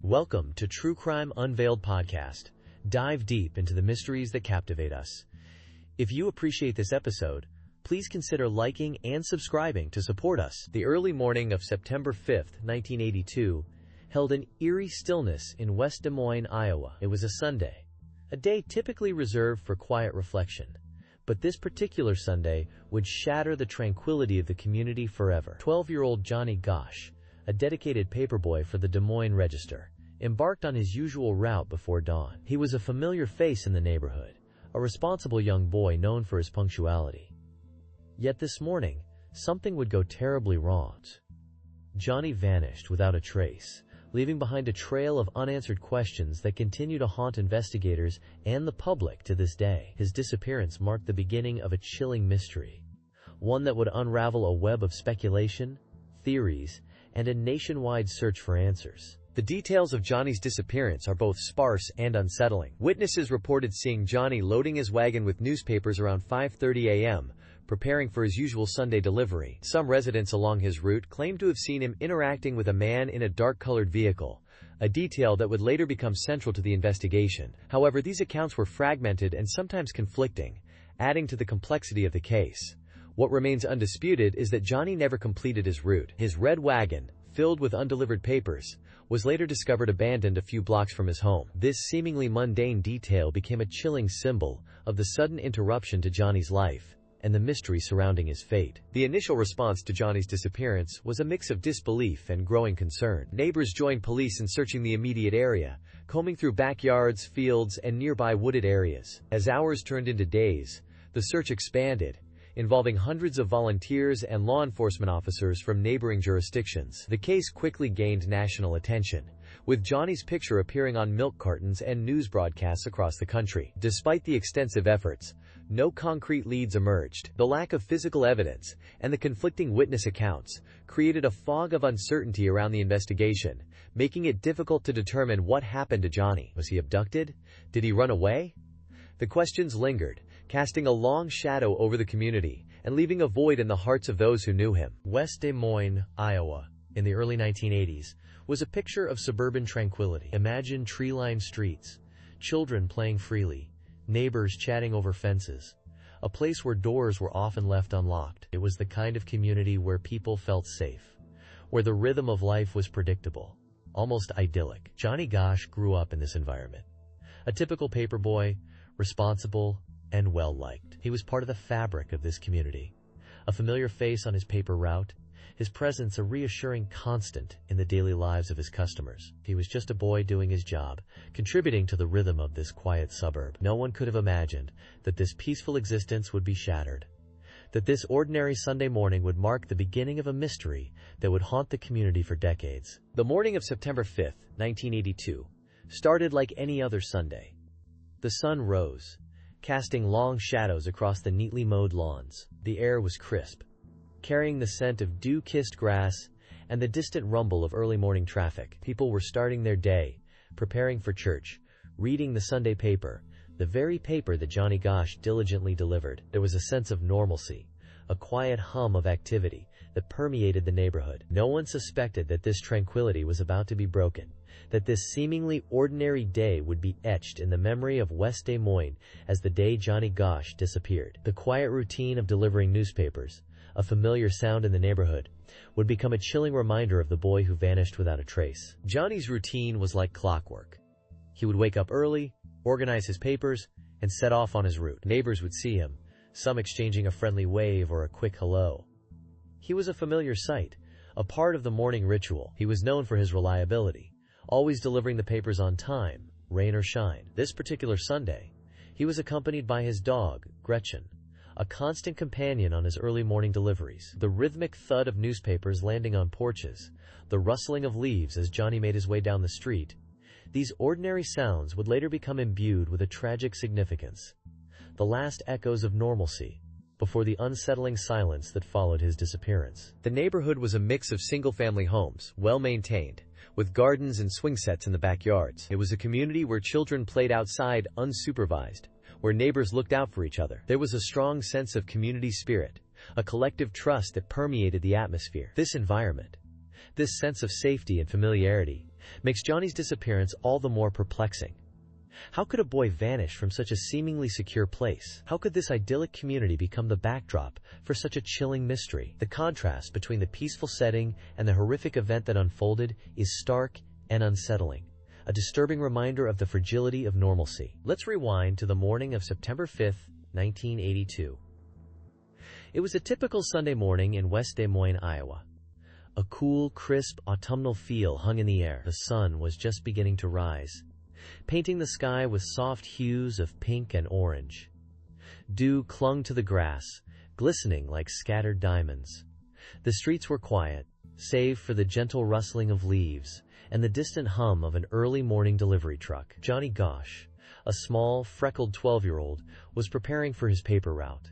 Welcome to TrueCrime Unveiled Podcast. Dive deep into the mysteries that captivate us. If you appreciate this episode, please consider liking and subscribing to support us. The early morning of September 5th, 1982, held an eerie stillness in West Des Moines, Iowa. It was a Sunday, a day typically reserved for quiet reflection. But this particular Sunday would shatter the tranquility of the community forever. 12-year-old Johnny Gosch, a dedicated paperboy for the Des Moines Register, embarked on his usual route before dawn. He was a familiar face in the neighborhood, a responsible young boy known for his punctuality. Yet this morning, something would go terribly wrong. Johnny vanished without a trace, leaving behind a trail of unanswered questions that continue to haunt investigators and the public to this day. His disappearance marked the beginning of a chilling mystery, one that would unravel a web of speculation, theories, and a nationwide search for answers. The details of Johnny's disappearance are both sparse and unsettling. Witnesses reported seeing Johnny loading his wagon with newspapers around 5:30 a.m., preparing for his usual Sunday delivery. Some residents along his route claimed to have seen him interacting with a man in a dark-colored vehicle, a detail that would later become central to the investigation. However, these accounts were fragmented and sometimes conflicting, adding to the complexity of the case. What remains undisputed is that Johnny never completed his route. His red wagon, filled with undelivered papers, was later discovered abandoned a few blocks from his home. This seemingly mundane detail became a chilling symbol of the sudden interruption to Johnny's life and the mystery surrounding his fate. The initial response to Johnny's disappearance was a mix of disbelief and growing concern. Neighbors joined police in searching the immediate area, combing through backyards, fields, and nearby wooded areas. As hours turned into days, the search expanded, involving hundreds of volunteers and law enforcement officers from neighboring jurisdictions. The case quickly gained national attention, with Johnny's picture appearing on milk cartons and news broadcasts across the country. Despite the extensive efforts, no concrete leads emerged. The lack of physical evidence and the conflicting witness accounts created a fog of uncertainty around the investigation, making it difficult to determine what happened to Johnny. Was he abducted? Did he run away? The questions lingered, casting a long shadow over the community and leaving a void in the hearts of those who knew him. West Des Moines, Iowa, in the early 1980s, was a picture of suburban tranquility. Imagine tree-lined streets, children playing freely, neighbors chatting over fences, a place where doors were often left unlocked. It was the kind of community where people felt safe, where the rhythm of life was predictable, almost idyllic. Johnny Gosch grew up in this environment. A typical paperboy, responsible, and well-liked. He was part of the fabric of this community. A familiar face on his paper route, his presence a reassuring constant in the daily lives of his customers. He was just a boy doing his job, contributing to the rhythm of this quiet suburb. No one could have imagined that this peaceful existence would be shattered, that this ordinary Sunday morning would mark the beginning of a mystery that would haunt the community for decades. The morning of September 5th, 1982, started like any other Sunday. The sun rose, casting long shadows across the neatly mowed lawns. The air was crisp, carrying the scent of dew-kissed grass and the distant rumble of early morning traffic. People were starting their day, preparing for church, reading the Sunday paper, the very paper that Johnny Gosch diligently delivered. There was a sense of normalcy, a quiet hum of activity that permeated the neighborhood. No one suspected that this tranquility was about to be broken, that this seemingly ordinary day would be etched in the memory of West Des Moines as the day Johnny Gosch disappeared. The quiet routine of delivering newspapers, a familiar sound in the neighborhood, would become a chilling reminder of the boy who vanished without a trace. Johnny's routine was like clockwork. He would wake up early, organize his papers, and set off on his route. Neighbors would see him, some exchanging a friendly wave or a quick hello. He was a familiar sight, a part of the morning ritual. He was known for his reliability, always delivering the papers on time, rain or shine. This particular Sunday, he was accompanied by his dog, Gretchen, a constant companion on his early morning deliveries. The rhythmic thud of newspapers landing on porches, the rustling of leaves as Johnny made his way down the street, these ordinary sounds would later become imbued with a tragic significance, the last echoes of normalcy before the unsettling silence that followed his disappearance. The neighborhood was a mix of single-family homes, well-maintained, with gardens and swing sets in the backyards. It was a community where children played outside unsupervised, where neighbors looked out for each other. There was a strong sense of community spirit, a collective trust that permeated the atmosphere. This environment, this sense of safety and familiarity, makes Johnny's disappearance all the more perplexing. How could a boy vanish from such a seemingly secure place? How could this idyllic community become the backdrop for such a chilling mystery? The contrast between the peaceful setting and the horrific event that unfolded is stark and unsettling, a disturbing reminder of the fragility of normalcy. Let's rewind to the morning of September 5th, 1982. It was a typical Sunday morning in West Des Moines, Iowa. A cool, crisp, autumnal feel hung in the air. The sun was just beginning to rise, painting the sky with soft hues of pink and orange. Dew clung to the grass, glistening like scattered diamonds. The streets were quiet, save for the gentle rustling of leaves and the distant hum of an early morning delivery truck. Johnny Gosch, a small, freckled 12-year-old, was preparing for his paper route.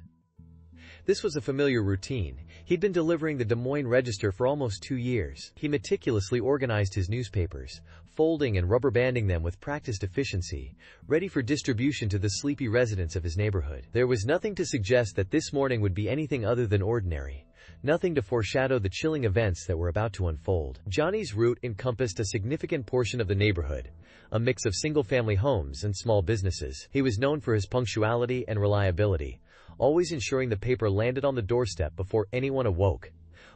This was a familiar routine. He'd been delivering the Des Moines Register for almost 2 years. He meticulously organized his newspapers, folding and rubber banding them with practiced efficiency, ready for distribution to the sleepy residents of his neighborhood. There was nothing to suggest that this morning would be anything other than ordinary, nothing to foreshadow the chilling events that were about to unfold. Johnny's route encompassed a significant portion of the neighborhood, a mix of single-family homes and small businesses. He was known for his punctuality and reliability, always ensuring the paper landed on the doorstep before anyone awoke.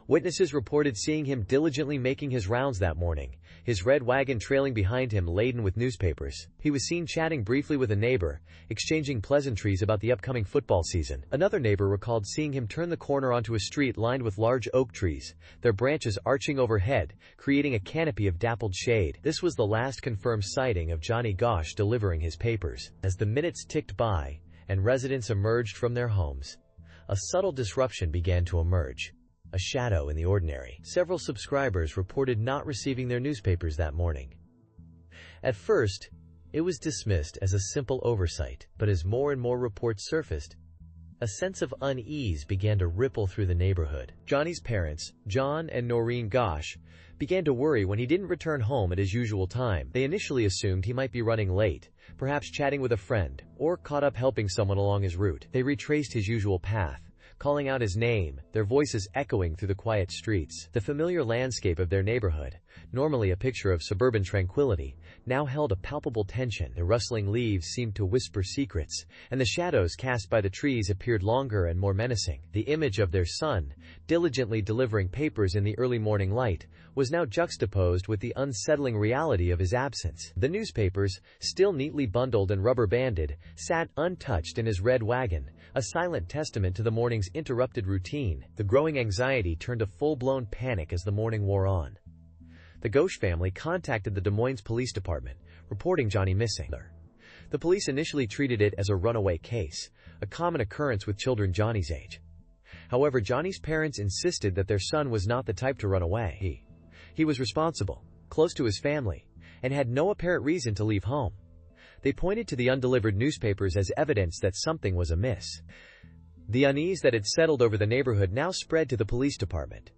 Witnesses reported seeing him diligently making his rounds that morning, his red wagon trailing behind him laden with newspapers. He was seen chatting briefly with a neighbor, exchanging pleasantries about the upcoming football season. Another neighbor recalled seeing him turn the corner onto a street lined with large oak trees, their branches arching overhead, creating a canopy of dappled shade. This was the last confirmed sighting of Johnny Gosch delivering his papers. As the minutes ticked by and residents emerged from their homes, a subtle disruption began to emerge, a shadow in the ordinary. Several subscribers reported not receiving their newspapers that morning. At first, it was dismissed as a simple oversight, but as more and more reports surfaced, a sense of unease began to ripple through the neighborhood. Johnny's parents, John and Noreen Gosch, began to worry when he didn't return home at his usual time. They initially assumed he might be running late, perhaps chatting with a friend, or caught up helping someone along his route. They retraced his usual path, calling out his name, their voices echoing through the quiet streets. The familiar landscape of their neighborhood, normally a picture of suburban tranquility, now held a palpable tension. The rustling leaves seemed to whisper secrets, and the shadows cast by the trees appeared longer and more menacing. The image of their son, diligently delivering papers in the early morning light, was now juxtaposed with the unsettling reality of his absence. The newspapers, still neatly bundled and rubber-banded, sat untouched in his red wagon, a silent testament to the morning's interrupted routine. The growing anxiety turned to full-blown panic as the morning wore on. The Gosch family contacted the Des Moines Police Department, reporting Johnny missing. The police initially treated it as a runaway case, a common occurrence with children Johnny's age. However, Johnny's parents insisted that their son was not the type to run away. He was responsible, close to his family, and had no apparent reason to leave home. They pointed to the undelivered newspapers as evidence that something was amiss. The unease that had settled over the neighborhood now spread to the police department.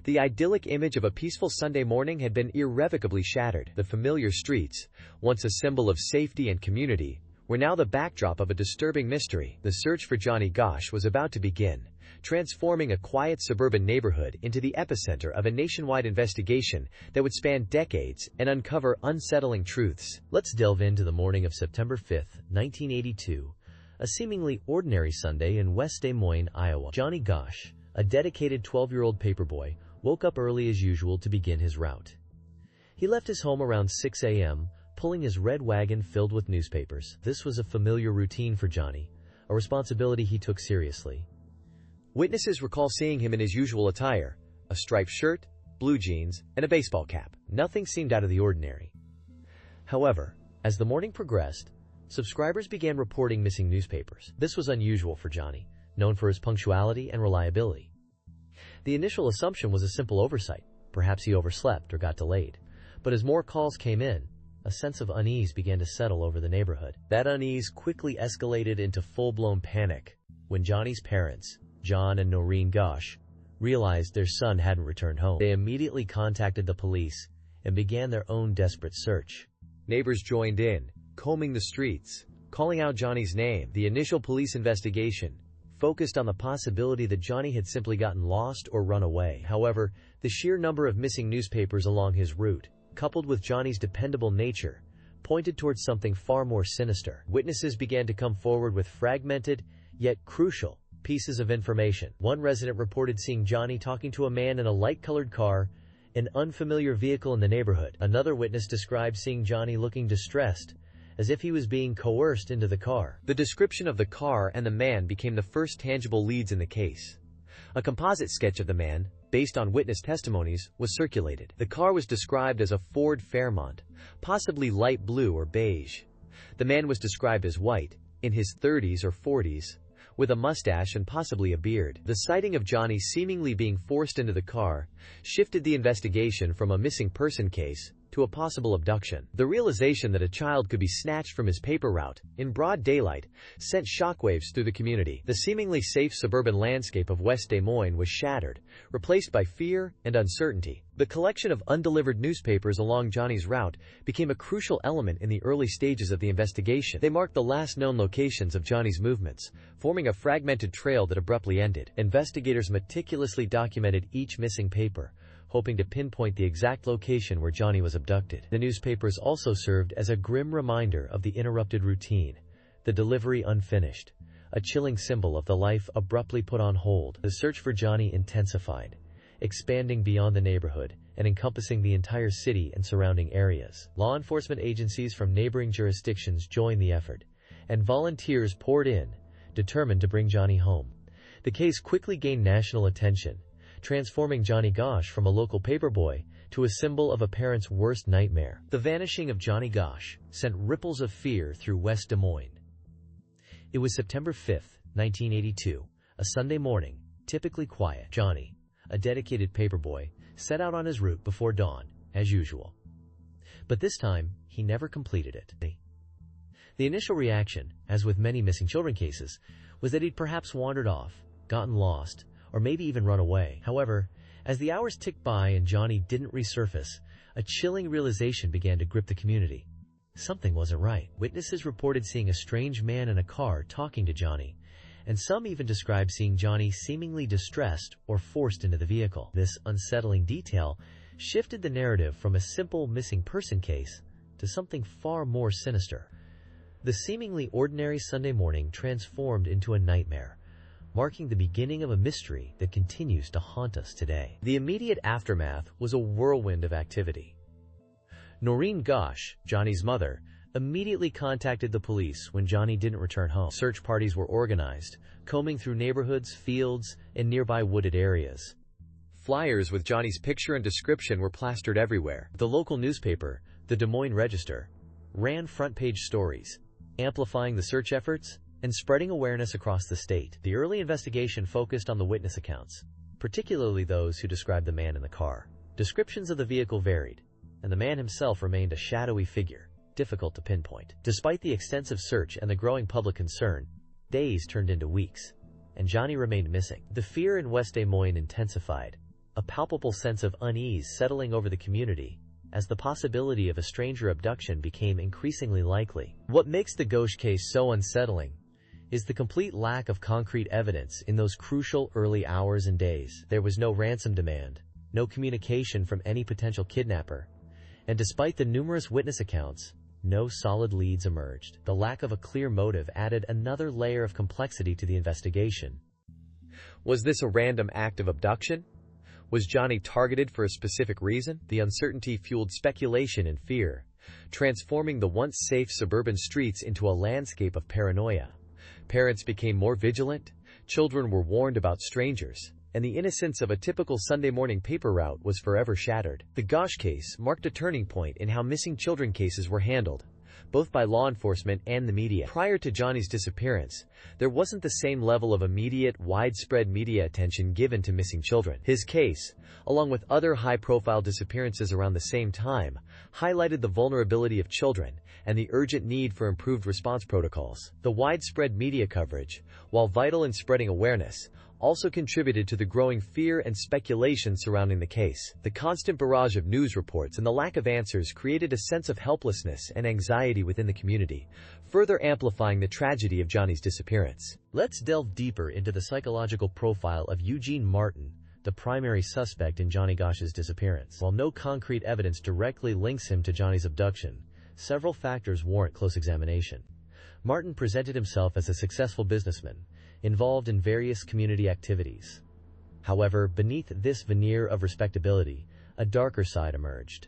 The idyllic image of a peaceful Sunday morning had been irrevocably shattered. The familiar streets, once a symbol of safety and community, were now the backdrop of a disturbing mystery. The search for Johnny Gosch was about to begin, transforming a quiet suburban neighborhood into the epicenter of a nationwide investigation that would span decades and uncover unsettling truths. Let's delve into the morning of September 5th, 1982, a seemingly ordinary Sunday in West Des Moines, Iowa. Johnny Gosch, a dedicated 12-year-old paperboy, woke up early as usual to begin his route. He left his home around 6 a.m., pulling his red wagon filled with newspapers. This was a familiar routine for Johnny, a responsibility he took seriously. Witnesses recall seeing him in his usual attire, a striped shirt, blue jeans, and a baseball cap. Nothing seemed out of the ordinary. However, as the morning progressed, subscribers began reporting missing newspapers. This was unusual for Johnny, known for his punctuality and reliability. The initial assumption was a simple oversight. Perhaps he overslept or got delayed. But as more calls came in, a sense of unease began to settle over the neighborhood. That unease quickly escalated into full-blown panic when Johnny's parents, John and Noreen Gosch, realized their son hadn't returned home. They immediately contacted the police and began their own desperate search. Neighbors joined in, combing the streets, calling out Johnny's name. The initial police investigation focused on the possibility that Johnny had simply gotten lost or run away. However, the sheer number of missing newspapers along his route, coupled with Johnny's dependable nature, pointed towards something far more sinister. Witnesses began to come forward with fragmented, yet crucial, pieces of information. One resident reported seeing Johnny talking to a man in a light-colored car, an unfamiliar vehicle in the neighborhood. Another witness described seeing Johnny looking distressed, as if he was being coerced into the car. The description of the car and the man became the first tangible leads in the case. A composite sketch of the man, based on witness testimonies, was circulated. The car was described as a Ford Fairmont, possibly light blue or beige. The man was described as white, in his 30s or 40s, with a mustache and possibly a beard. The sighting of Johnny seemingly being forced into the car shifted the investigation from a missing person case to a possible abduction. The realization that a child could be snatched from his paper route in broad daylight sent shockwaves through the community. The seemingly safe suburban landscape of West Des Moines was shattered, replaced by fear and uncertainty. The collection of undelivered newspapers along Johnny's route became a crucial element in the early stages of the investigation. They marked the last known locations of Johnny's movements, forming a fragmented trail that abruptly ended. Investigators meticulously documented each missing paper, hoping to pinpoint the exact location where Johnny was abducted. The newspapers also served as a grim reminder of the interrupted routine, the delivery unfinished, a chilling symbol of the life abruptly put on hold. The search for Johnny intensified, expanding beyond the neighborhood and encompassing the entire city and surrounding areas. Law enforcement agencies from neighboring jurisdictions joined the effort, and volunteers poured in, determined to bring Johnny home. The case quickly gained national attention, transforming Johnny Gosch from a local paperboy to a symbol of a parent's worst nightmare. The vanishing of Johnny Gosch sent ripples of fear through West Des Moines. It was September 5, 1982, a Sunday morning, typically quiet. Johnny, a dedicated paperboy, set out on his route before dawn, as usual. But this time, he never completed it. The initial reaction, as with many missing children cases, was that he'd perhaps wandered off, gotten lost, or maybe even run away. However, as the hours ticked by and Johnny didn't resurface, a chilling realization began to grip the community. Something wasn't right. Witnesses reported seeing a strange man in a car talking to Johnny, and some even described seeing Johnny seemingly distressed or forced into the vehicle. This unsettling detail shifted the narrative from a simple missing person case to something far more sinister. The seemingly ordinary Sunday morning transformed into a nightmare, marking the beginning of a mystery that continues to haunt us today. The immediate aftermath was a whirlwind of activity. Noreen Gosch, Johnny's mother, immediately contacted the police when Johnny didn't return home. Search parties were organized, combing through neighborhoods, fields, and nearby wooded areas. Flyers with Johnny's picture and description were plastered everywhere. The local newspaper, the Des Moines Register, ran front-page stories, amplifying the search efforts and spreading awareness across the state. The early investigation focused on the witness accounts, particularly those who described the man in the car. Descriptions of the vehicle varied, and the man himself remained a shadowy figure, difficult to pinpoint. Despite the extensive search and the growing public concern, days turned into weeks, and Johnny remained missing. The fear in West Des Moines intensified, a palpable sense of unease settling over the community as the possibility of a stranger abduction became increasingly likely. What makes the Gosch case so unsettling is the complete lack of concrete evidence in those crucial early hours and days. There was no ransom demand, no communication from any potential kidnapper, and despite the numerous witness accounts, no solid leads emerged. The lack of a clear motive added another layer of complexity to the investigation. Was this a random act of abduction? Was Johnny targeted for a specific reason? The uncertainty fueled speculation and fear, transforming the once safe suburban streets into a landscape of paranoia. Parents became more vigilant, children were warned about strangers, and the innocence of a typical Sunday morning paper route was forever shattered. The Gosch case marked a turning point in how missing children cases were handled, both by law enforcement and the media. Prior to Johnny's disappearance, there wasn't the same level of immediate, widespread media attention given to missing children. His case, along with other high-profile disappearances around the same time, highlighted the vulnerability of children and the urgent need for improved response protocols. The widespread media coverage, while vital in spreading awareness, also contributed to the growing fear and speculation surrounding the case. The constant barrage of news reports and the lack of answers created a sense of helplessness and anxiety within the community, further amplifying the tragedy of Johnny's disappearance. Let's delve deeper into the psychological profile of Eugene Martin, the primary suspect in Johnny Gosch's disappearance. While no concrete evidence directly links him to Johnny's abduction, several factors warrant close examination. Martin presented himself as a successful businessman, involved in various community activities. However, beneath this veneer of respectability, a darker side emerged.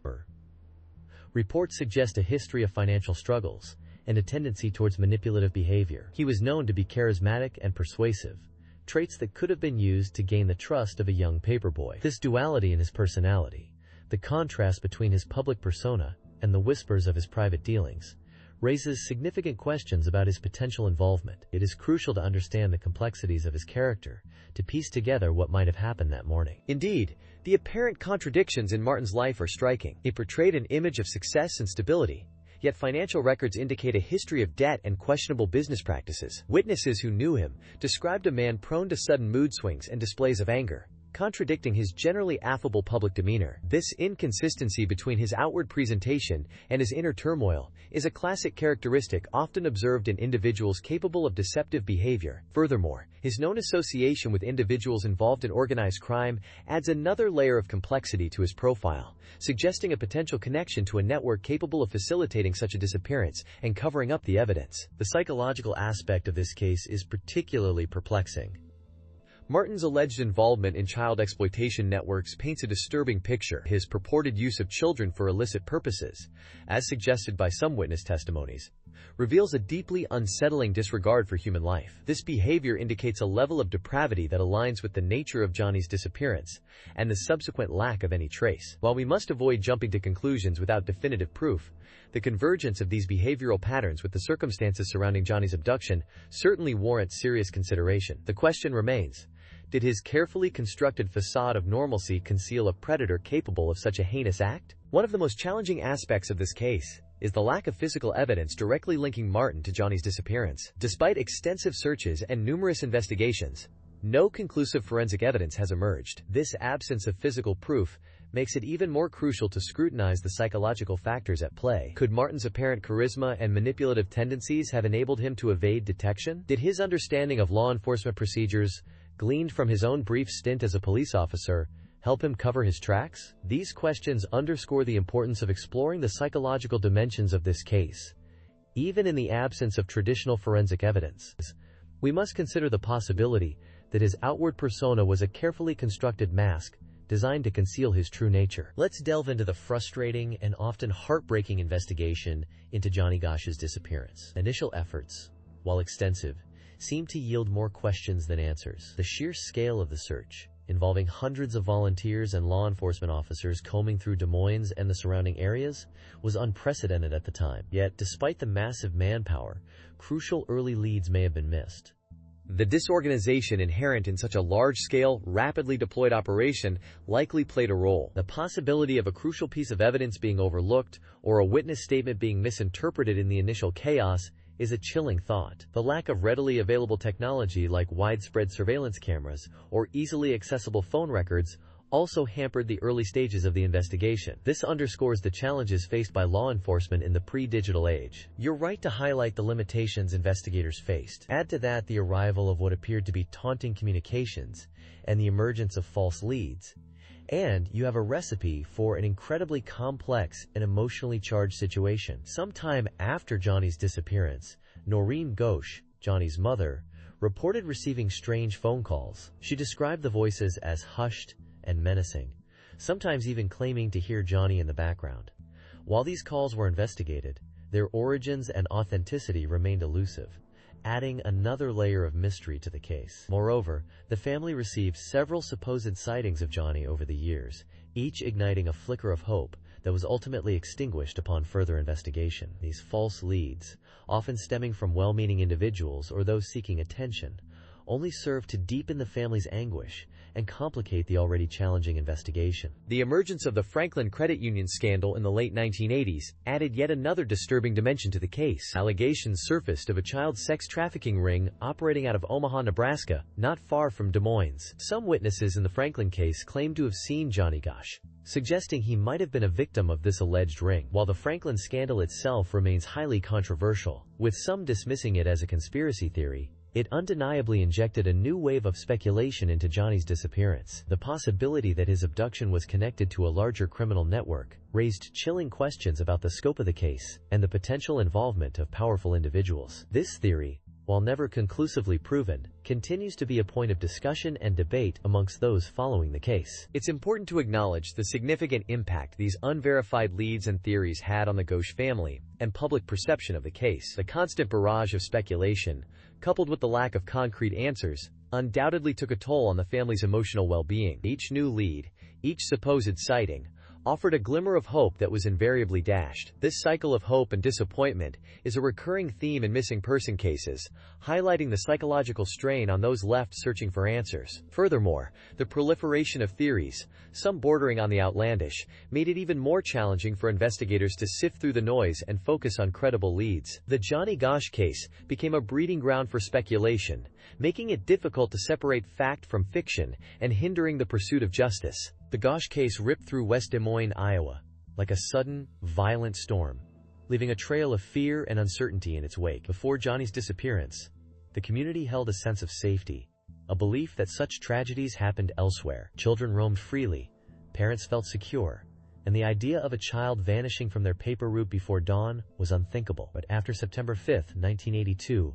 Reports suggest a history of financial struggles and a tendency towards manipulative behavior. He was known to be charismatic and persuasive, traits that could have been used to gain the trust of a young paperboy. This duality in his personality, the contrast between his public persona and the whispers of his private dealings, raises significant questions about his potential involvement. It is crucial to understand the complexities of his character to piece together what might have happened that morning. Indeed, the apparent contradictions in Martin's life are striking. He portrayed an image of success and stability, yet financial records indicate a history of debt and questionable business practices. Witnesses who knew him described a man prone to sudden mood swings and displays of anger, contradicting his generally affable public demeanor. This inconsistency between his outward presentation and his inner turmoil is a classic characteristic often observed in individuals capable of deceptive behavior. Furthermore, his known association with individuals involved in organized crime adds another layer of complexity to his profile, suggesting a potential connection to a network capable of facilitating such a disappearance and covering up the evidence. The psychological aspect of this case is particularly perplexing. Martin's alleged involvement in child exploitation networks paints a disturbing picture. His purported use of children for illicit purposes, as suggested by some witness testimonies, reveals a deeply unsettling disregard for human life. This behavior indicates a level of depravity that aligns with the nature of Johnny's disappearance and the subsequent lack of any trace. While we must avoid jumping to conclusions without definitive proof, the convergence of these behavioral patterns with the circumstances surrounding Johnny's abduction certainly warrants serious consideration. The question remains: did his carefully constructed facade of normalcy conceal a predator capable of such a heinous act? One of the most challenging aspects of this case is the lack of physical evidence directly linking Martin to Johnny's disappearance. Despite extensive searches and numerous investigations, no conclusive forensic evidence has emerged. This absence of physical proof makes it even more crucial to scrutinize the psychological factors at play. Could Martin's apparent charisma and manipulative tendencies have enabled him to evade detection? Did his understanding of law enforcement procedures, gleaned from his own brief stint as a police officer, help him cover his tracks? These questions underscore the importance of exploring the psychological dimensions of this case. Even in the absence of traditional forensic evidence, we must consider the possibility that his outward persona was a carefully constructed mask designed to conceal his true nature. Let's delve into the frustrating and often heartbreaking investigation into Johnny Gosch's disappearance. Initial efforts, while extensive, seemed to yield more questions than answers. The sheer scale of the search, involving hundreds of volunteers and law enforcement officers combing through Des Moines and the surrounding areas, was unprecedented at the time. Yet, despite the massive manpower, crucial early leads may have been missed. The disorganization inherent in such a large-scale, rapidly deployed operation likely played a role. The possibility of a crucial piece of evidence being overlooked or a witness statement being misinterpreted in the initial chaos is a chilling thought. The lack of readily available technology like widespread surveillance cameras or easily accessible phone records also hampered the early stages of the investigation. This underscores the challenges faced by law enforcement in the pre-digital age. You're right to highlight the limitations investigators faced. Add to that the arrival of what appeared to be taunting communications and the emergence of false leads, and you have a recipe for an incredibly complex and emotionally charged situation. Sometime after Johnny's disappearance, Noreen Gosch, Johnny's mother, reported receiving strange phone calls. She described the voices as hushed and menacing, sometimes even claiming to hear Johnny in the background. While these calls were investigated, their origins and authenticity remained elusive, adding another layer of mystery to the case. Moreover, the family received several supposed sightings of Johnny over the years, each igniting a flicker of hope that was ultimately extinguished upon further investigation. These false leads, often stemming from well-meaning individuals or those seeking attention, only served to deepen the family's anguish and complicate the already challenging investigation. The emergence of the Franklin Credit Union scandal in the late 1980s added yet another disturbing dimension to the case. Allegations surfaced of a child sex trafficking ring operating out of Omaha, Nebraska, not far from Des Moines. Some witnesses in the Franklin case claimed to have seen Johnny Gosch, suggesting he might have been a victim of this alleged ring. While the Franklin scandal itself remains highly controversial, with some dismissing it as a conspiracy theory, It undeniably injected a new wave of speculation into Johnny's disappearance. The possibility that his abduction was connected to a larger criminal network raised chilling questions about the scope of the case and the potential involvement of powerful individuals. This theory, while never conclusively proven, continues to be a point of discussion and debate amongst those following the case. It's important to acknowledge the significant impact these unverified leads and theories had on the Gosch family and public perception of the case. The constant barrage of speculation, coupled with the lack of concrete answers, undoubtedly took a toll on the family's emotional well-being. Each new lead, each supposed sighting, offered a glimmer of hope that was invariably dashed. This cycle of hope and disappointment is a recurring theme in missing person cases, highlighting the psychological strain on those left searching for answers. Furthermore, the proliferation of theories, some bordering on the outlandish, made it even more challenging for investigators to sift through the noise and focus on credible leads. The Johnny Gosch case became a breeding ground for speculation, making it difficult to separate fact from fiction and hindering the pursuit of justice. The Gosch case ripped through West Des Moines, Iowa, like a sudden, violent storm, leaving a trail of fear and uncertainty in its wake. Before Johnny's disappearance, the community held a sense of safety, a belief that such tragedies happened elsewhere. Children roamed freely, parents felt secure, and the idea of a child vanishing from their paper route before dawn was unthinkable. But after September 5, 1982,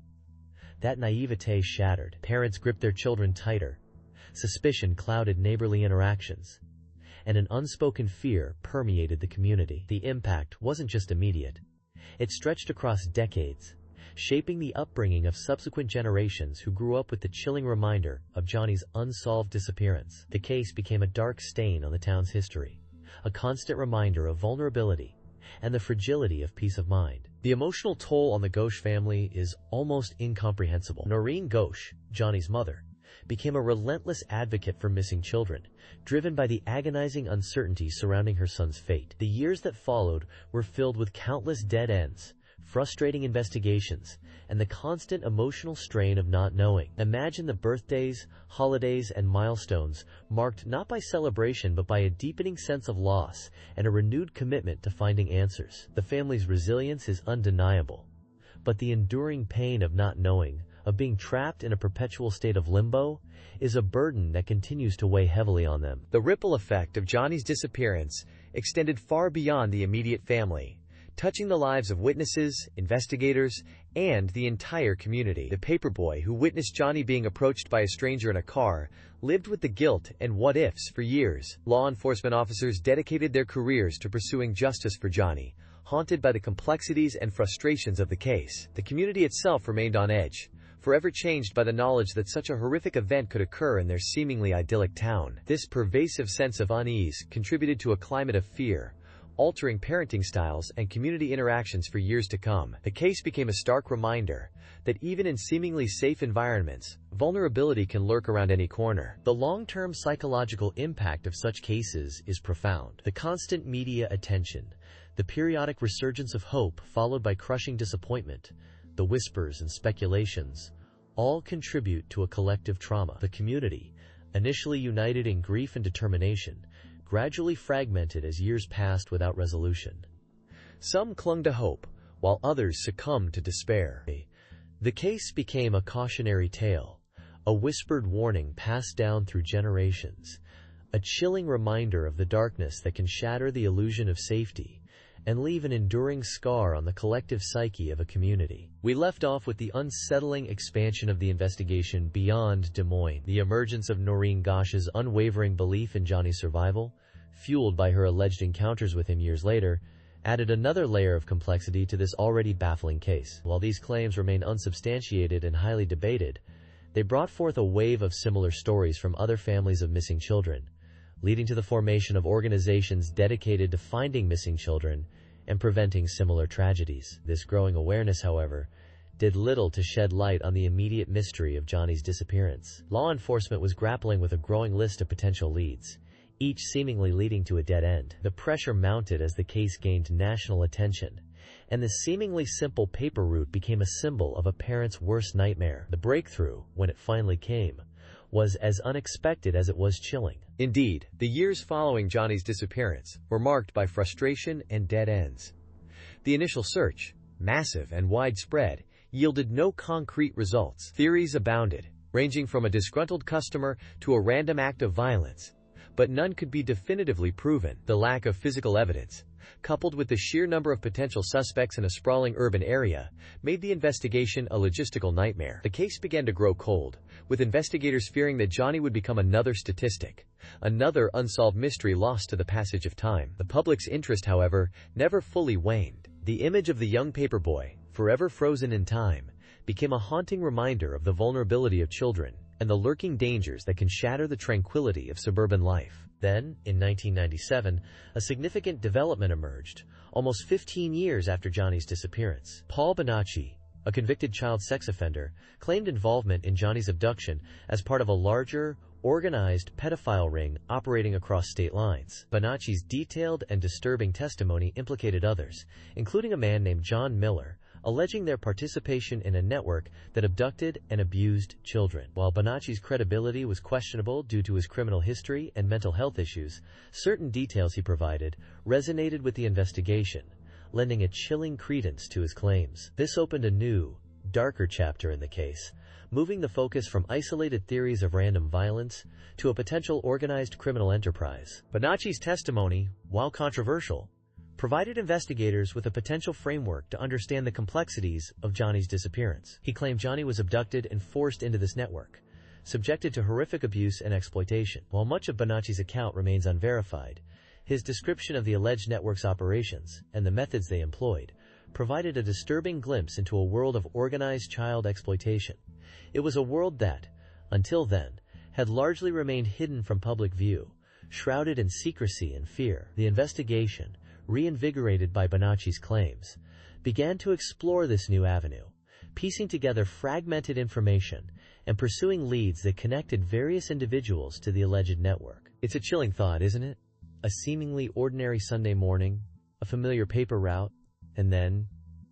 that naivete shattered. Parents gripped their children tighter, suspicion clouded neighborly interactions, and an unspoken fear permeated the community. The impact wasn't just immediate. It stretched across decades, shaping the upbringing of subsequent generations who grew up with the chilling reminder of Johnny's unsolved disappearance. The case became a dark stain on the town's history, a constant reminder of vulnerability and the fragility of peace of mind. The emotional toll on the Gosch family is almost incomprehensible. Noreen Gosch, Johnny's mother, became a relentless advocate for missing children, driven by the agonizing uncertainty surrounding her son's fate. The years that followed were filled with countless dead ends, frustrating investigations, and the constant emotional strain of not knowing. Imagine the birthdays, holidays, and milestones marked not by celebration but by a deepening sense of loss and a renewed commitment to finding answers. The family's resilience is undeniable, but the enduring pain of not knowing, of being trapped in a perpetual state of limbo, is a burden that continues to weigh heavily on them. The ripple effect of Johnny's disappearance extended far beyond the immediate family, touching the lives of witnesses, investigators, and the entire community. The paperboy who witnessed Johnny being approached by a stranger in a car lived with the guilt and what-ifs for years. Law enforcement officers dedicated their careers to pursuing justice for Johnny, haunted by the complexities and frustrations of the case. The community itself remained on edge, forever changed by the knowledge that such a horrific event could occur in their seemingly idyllic town. This pervasive sense of unease contributed to a climate of fear, altering parenting styles and community interactions for years to come. The case became a stark reminder that even in seemingly safe environments, vulnerability can lurk around any corner. The long-term psychological impact of such cases is profound. The constant media attention, the periodic resurgence of hope followed by crushing disappointment, the whispers and speculations, all contribute to a collective trauma. The community, initially united in grief and determination, gradually fragmented as years passed without resolution. Some clung to hope, while others succumbed to despair. The case became a cautionary tale, a whispered warning passed down through generations, a chilling reminder of the darkness that can shatter the illusion of safety and leave an enduring scar on the collective psyche of a community. We left off with the unsettling expansion of the investigation beyond Des Moines. The emergence of Noreen Gosch's unwavering belief in Johnny's survival, fueled by her alleged encounters with him years later, added another layer of complexity to this already baffling case. While these claims remain unsubstantiated and highly debated, they brought forth a wave of similar stories from other families of missing children, leading to the formation of organizations dedicated to finding missing children and preventing similar tragedies. This growing awareness, however, did little to shed light on the immediate mystery of Johnny's disappearance. Law enforcement was grappling with a growing list of potential leads, each seemingly leading to a dead end. The pressure mounted as the case gained national attention, and the seemingly simple paper route became a symbol of a parent's worst nightmare. The breakthrough, when it finally came, was as unexpected as it was chilling. Indeed, the years following Johnny's disappearance were marked by frustration and dead ends. The initial search, massive and widespread, yielded no concrete results. Theories abounded, ranging from a disgruntled customer to a random act of violence, but none could be definitively proven. The lack of physical evidence, coupled with the sheer number of potential suspects in a sprawling urban area, made the investigation a logistical nightmare. The case began to grow cold, with investigators fearing that Johnny would become another statistic, another unsolved mystery lost to the passage of time. The public's interest, however, never fully waned. The image of the young paperboy, forever frozen in time, became a haunting reminder of the vulnerability of children and the lurking dangers that can shatter the tranquility of suburban life. Then, in 1997, a significant development emerged, almost 15 years after Johnny's disappearance. Paul Bonacci, a convicted child sex offender, claimed involvement in Johnny's abduction as part of a larger, organized pedophile ring operating across state lines. Bonacci's detailed and disturbing testimony implicated others, including a man named John Miller, alleging their participation in a network that abducted and abused children. While Bonacci's credibility was questionable due to his criminal history and mental health issues, certain details he provided resonated with the investigation, lending a chilling credence to his claims. This opened a new, darker chapter in the case, moving the focus from isolated theories of random violence to a potential organized criminal enterprise. Bonacci's testimony, while controversial, provided investigators with a potential framework to understand the complexities of Johnny's disappearance. He claimed Johnny was abducted and forced into this network, subjected to horrific abuse and exploitation. While much of Bonacci's account remains unverified, his description of the alleged network's operations and the methods they employed provided a disturbing glimpse into a world of organized child exploitation. It was a world that, until then, had largely remained hidden from public view, shrouded in secrecy and fear. The investigation, reinvigorated by Bonacci's claims, began to explore this new avenue, piecing together fragmented information and pursuing leads that connected various individuals to the alleged network. It's a chilling thought, isn't it? A seemingly ordinary Sunday morning, a familiar paper route, and then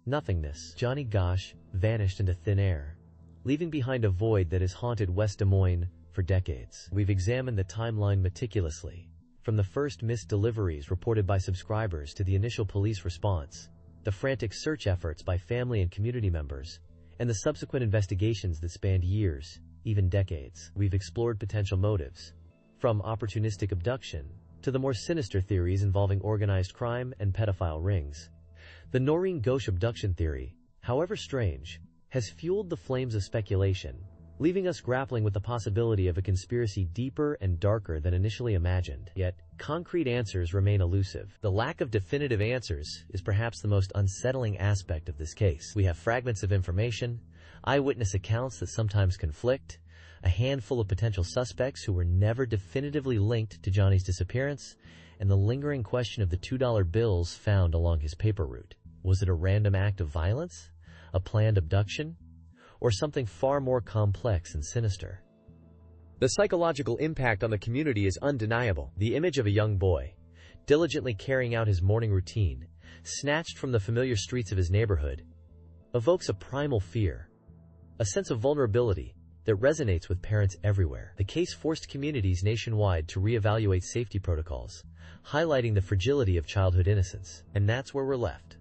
nothingness. Johnny Gosch vanished into thin air, leaving behind a void that has haunted West Des Moines for decades. We've examined the timeline meticulously, from the first missed deliveries reported by subscribers to the initial police response, the frantic search efforts by family and community members, and the subsequent investigations that spanned years, even decades. We've explored potential motives, from opportunistic abduction to the more sinister theories involving organized crime and pedophile rings. The Noreen Gosch abduction theory, however strange, has fueled the flames of speculation, leaving us grappling with the possibility of a conspiracy deeper and darker than initially imagined. Yet, concrete answers remain elusive. The lack of definitive answers is perhaps the most unsettling aspect of this case. We have fragments of information, eyewitness accounts that sometimes conflict, a handful of potential suspects who were never definitively linked to Johnny's disappearance, and the lingering question of the $2 bills found along his paper route. Was it a random act of violence? A planned abduction? Or something far more complex and sinister? The psychological impact on the community is undeniable. The image of a young boy, diligently carrying out his morning routine, snatched from the familiar streets of his neighborhood, evokes a primal fear, a sense of vulnerability that resonates with parents everywhere. The case forced communities nationwide to reevaluate safety protocols, highlighting the fragility of childhood innocence. And that's where we're left,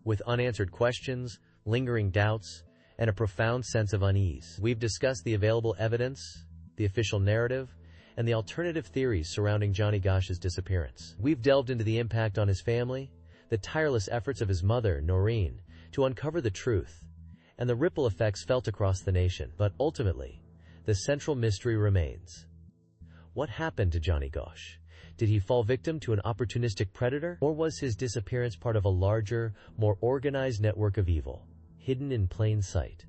with unanswered questions, lingering doubts, and a profound sense of unease. We've discussed the available evidence, the official narrative, and the alternative theories surrounding Johnny Gosch's disappearance. We've delved into the impact on his family, the tireless efforts of his mother, Noreen, to uncover the truth, and the ripple effects felt across the nation. But ultimately, the central mystery remains. What happened to Johnny Gosch? Did he fall victim to an opportunistic predator? Or was his disappearance part of a larger, more organized network of evil, hidden in plain sight?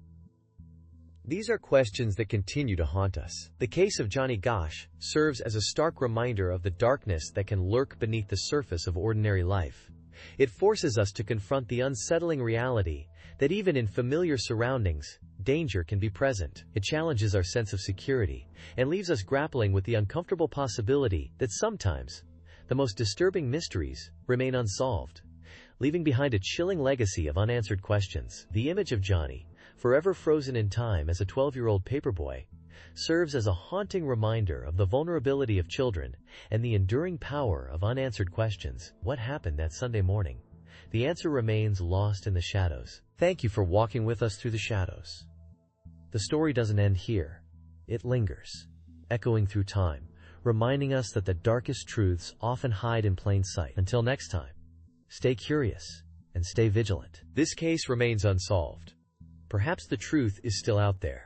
These are questions that continue to haunt us. The case of Johnny Gosch serves as a stark reminder of the darkness that can lurk beneath the surface of ordinary life. It forces us to confront the unsettling reality that even in familiar surroundings, danger can be present. It challenges our sense of security and leaves us grappling with the uncomfortable possibility that sometimes the most disturbing mysteries remain unsolved, leaving behind a chilling legacy of unanswered questions. The image of Johnny, forever frozen in time as a 12-year-old paperboy, serves as a haunting reminder of the vulnerability of children and the enduring power of unanswered questions. What happened that Sunday morning? the answer remains lost in the shadows. Thank you for walking with us through the shadows. The story doesn't end here. It lingers, echoing through time, reminding us that the darkest truths often hide in plain sight. Until next time, stay curious and stay vigilant. This case remains unsolved. Perhaps the truth is still out there,